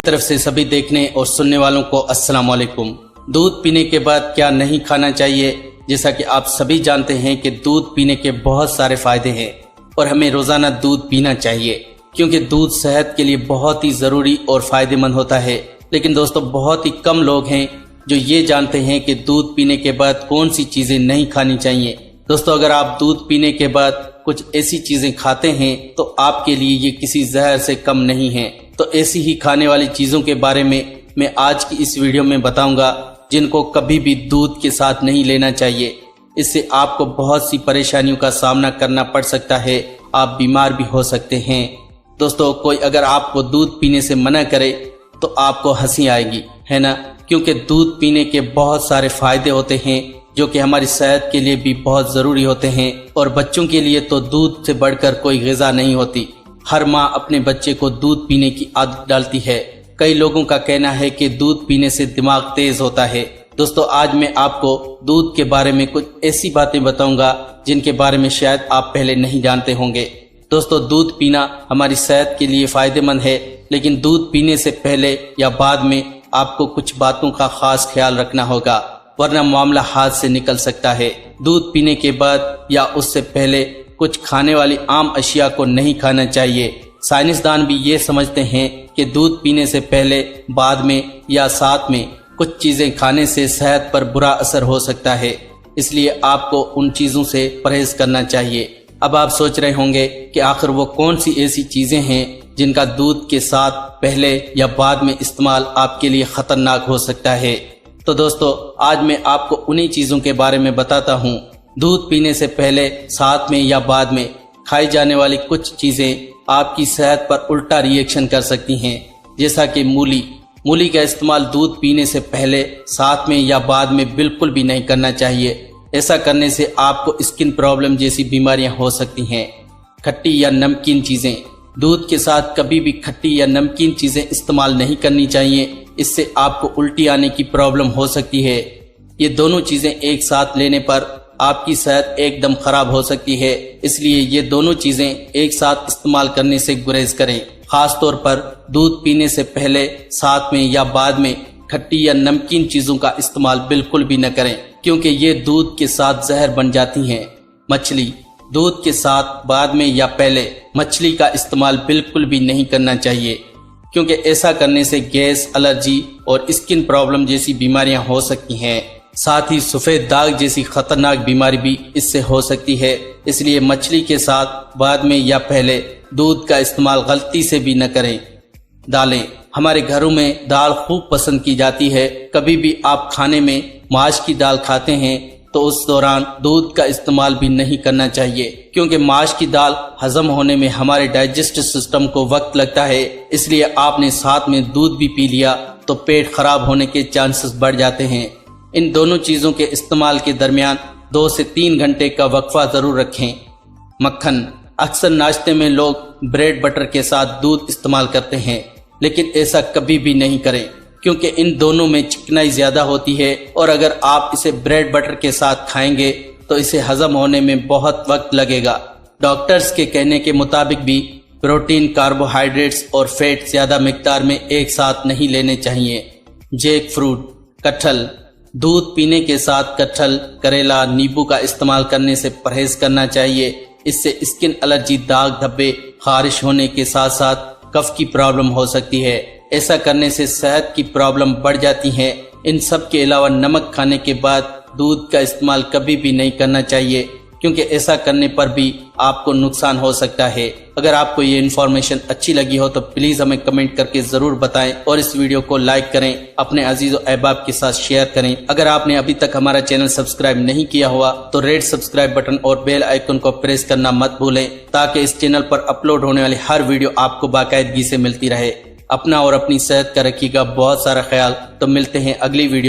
طرف سے سبھی دیکھنے اور سننے والوں کو السلام علیکم۔ دودھ پینے کے بعد کیا نہیں کھانا چاہیے؟ جیسا کہ آپ سبھی جانتے ہیں کہ دودھ پینے کے بہت سارے فائدے ہیں اور ہمیں روزانہ دودھ پینا چاہیے، کیونکہ دودھ صحت کے لیے بہت ہی ضروری اور فائدہ مند ہوتا ہے۔ لیکن دوستو، بہت ہی کم لوگ ہیں جو یہ جانتے ہیں کہ دودھ پینے کے بعد کون سی چیزیں نہیں کھانی چاہیے۔ دوستو، اگر آپ دودھ پینے کے بعد کچھ ایسی چیزیں کھاتے ہیں تو آپ کے لیے یہ کسی زہر سے کم نہیں ہے۔ تو ایسی ہی کھانے والی چیزوں کے بارے میں آج کی اس ویڈیو میں بتاؤں گا، جن کو کبھی بھی دودھ کے ساتھ نہیں لینا چاہیے۔ اس سے آپ کو بہت سی پریشانیوں کا سامنا کرنا پڑ سکتا ہے، آپ بیمار بھی ہو سکتے ہیں۔ دوستو، کوئی اگر آپ کو دودھ پینے سے منع کرے تو آپ کو ہنسی آئے گی، ہے نا؟ کیونکہ دودھ پینے کے بہت سارے فائدے ہوتے ہیں جو کہ ہماری صحت کے لیے بھی بہت ضروری ہوتے ہیں، اور بچوں کے لیے تو دودھ سے بڑھ کر کوئی غذا نہیں ہوتی۔ ہر ماں اپنے بچے کو دودھ پینے کی عادت ڈالتی ہے۔ کئی لوگوں کا کہنا ہے کہ دودھ پینے سے دماغ تیز ہوتا ہے۔ دوستو، آج میں آپ کو دودھ کے بارے میں کچھ ایسی باتیں بتاؤں گا جن کے بارے میں شاید آپ پہلے نہیں جانتے ہوں گے۔ دوستو، دودھ پینا ہماری صحت کے لیے فائدہ مند ہے، لیکن دودھ پینے سے پہلے یا بعد میں آپ کو کچھ باتوں کا خاص خیال رکھنا ہوگا، ورنہ معاملہ ہاتھ سے نکل سکتا ہے۔ دودھ پینے کے بعد یا اس سے پہلے کچھ کھانے والی عام اشیاء کو نہیں کھانا چاہیے۔ سائنسدان بھی یہ سمجھتے ہیں کہ دودھ پینے سے پہلے، بعد میں یا ساتھ میں کچھ چیزیں کھانے سے صحت پر برا اثر ہو سکتا ہے، اس لیے آپ کو ان چیزوں سے پرہیز کرنا چاہیے۔ اب آپ سوچ رہے ہوں گے کہ آخر وہ کون سی ایسی چیزیں ہیں جن کا دودھ کے ساتھ پہلے یا بعد میں استعمال آپ کے لیے خطرناک ہو سکتا ہے۔ تو دوستو، آج میں آپ کو انہی چیزوں کے بارے میں بتاتا ہوں۔ دودھ پینے سے پہلے، ساتھ میں یا بعد میں کھائی جانے والی کچھ چیزیں آپ کی صحت پر الٹا ری ایکشن کر سکتی ہیں، جیسا کہ مولی کا استعمال دودھ پینے سے پہلے، ساتھ میں یا بعد میں بالکل بھی نہیں کرنا چاہیے۔ ایسا کرنے سے آپ کو اسکن پرابلم جیسی بیماریاں ہو سکتی ہیں۔ کھٹی یا نمکین چیزیں، دودھ کے ساتھ کبھی بھی کھٹی یا نمکین چیزیں استعمال نہیں کرنی چاہیے، اس سے آپ کو الٹی آنے کی پرابلم ہو سکتی ہے۔ یہ دونوں چیزیں ایک ساتھ لینے پر آپ کی صحت ایک دم خراب ہو سکتی ہے، اس لیے یہ دونوں چیزیں ایک ساتھ استعمال کرنے سے گریز کریں۔ خاص طور پر دودھ پینے سے پہلے، ساتھ میں یا بعد میں کھٹی یا نمکین چیزوں کا استعمال بالکل بھی نہ کریں، کیونکہ یہ دودھ کے ساتھ زہر بن جاتی ہیں۔ مچھلی، دودھ کے ساتھ، بعد میں یا پہلے مچھلی کا استعمال بالکل بھی نہیں کرنا چاہیے، کیونکہ ایسا کرنے سے گیس، الرجی اور اسکن پرابلم جیسی بیماریاں ہو سکتی ہیں۔ ساتھ ہی سفید داغ جیسی خطرناک بیماری بھی اس سے ہو سکتی ہے، اس لیے مچھلی کے ساتھ، بعد میں یا پہلے دودھ کا استعمال غلطی سے بھی نہ کریں۔ دالیں، ہمارے گھروں میں دال خوب پسند کی جاتی ہے۔ کبھی بھی آپ کھانے میں ماش کی دال کھاتے ہیں تو اس دوران دودھ کا استعمال بھی نہیں کرنا چاہیے، کیونکہ ماش کی دال ہضم ہونے میں ہمارے ڈائجسٹو سسٹم کو وقت لگتا ہے، اس لیے آپ نے ساتھ میں دودھ بھی پی لیا تو پیٹ خراب ہونے کے چانسز بڑھ جاتے ہیں۔ ان دونوں چیزوں کے استعمال کے درمیان 2 سے 3 گھنٹے کا وقفہ ضرور رکھیں۔ مکھن، اکثر ناشتے میں لوگ بریڈ بٹر کے ساتھ دودھ استعمال کرتے ہیں، لیکن ایسا کبھی بھی نہیں کریں، کیونکہ ان دونوں میں چکنائی زیادہ ہوتی ہے، اور اگر آپ اسے بریڈ بٹر کے ساتھ کھائیں گے تو اسے ہضم ہونے میں بہت وقت لگے گا۔ ڈاکٹرز کے کہنے کے مطابق بھی پروٹین، کاربوہائیڈریٹس اور فیٹ زیادہ مقدار میں ایک ساتھ نہیں لینے چاہیے۔ جیک فروٹ، کٹہل، دودھ پینے کے ساتھ کٹہل، کریلا، نیبو کا استعمال کرنے سے پرہیز کرنا چاہیے۔ اس سے اسکن الرجی، داغ دھبے، خارش ہونے کے ساتھ ساتھ کف کی پرابلم ہو سکتی ہے۔ ایسا کرنے سے صحت کی پرابلم بڑھ جاتی ہیں۔ ان سب کے علاوہ نمک کھانے کے بعد دودھ کا استعمال کبھی بھی نہیں کرنا چاہیے، کیونکہ ایسا کرنے پر بھی آپ کو نقصان ہو سکتا ہے۔ اگر آپ کو یہ انفارمیشن اچھی لگی ہو تو پلیز ہمیں کمنٹ کر کے ضرور بتائیں، اور اس ویڈیو کو لائک کریں، اپنے عزیز و احباب کے ساتھ شیئر کریں۔ اگر آپ نے ابھی تک ہمارا چینل سبسکرائب نہیں کیا ہوا تو ریڈ سبسکرائب بٹن اور بیل آئیکن کو پریس کرنا مت بھولیں، تاکہ اس چینل پر اپلوڈ ہونے والی ہر ویڈیو آپ کو باقاعدگی سے ملتی رہے۔ اپنا اور اپنی صحت کا رکھیے گا بہت سارا خیال۔ تو ملتے ہیں اگلی ویڈیو میں۔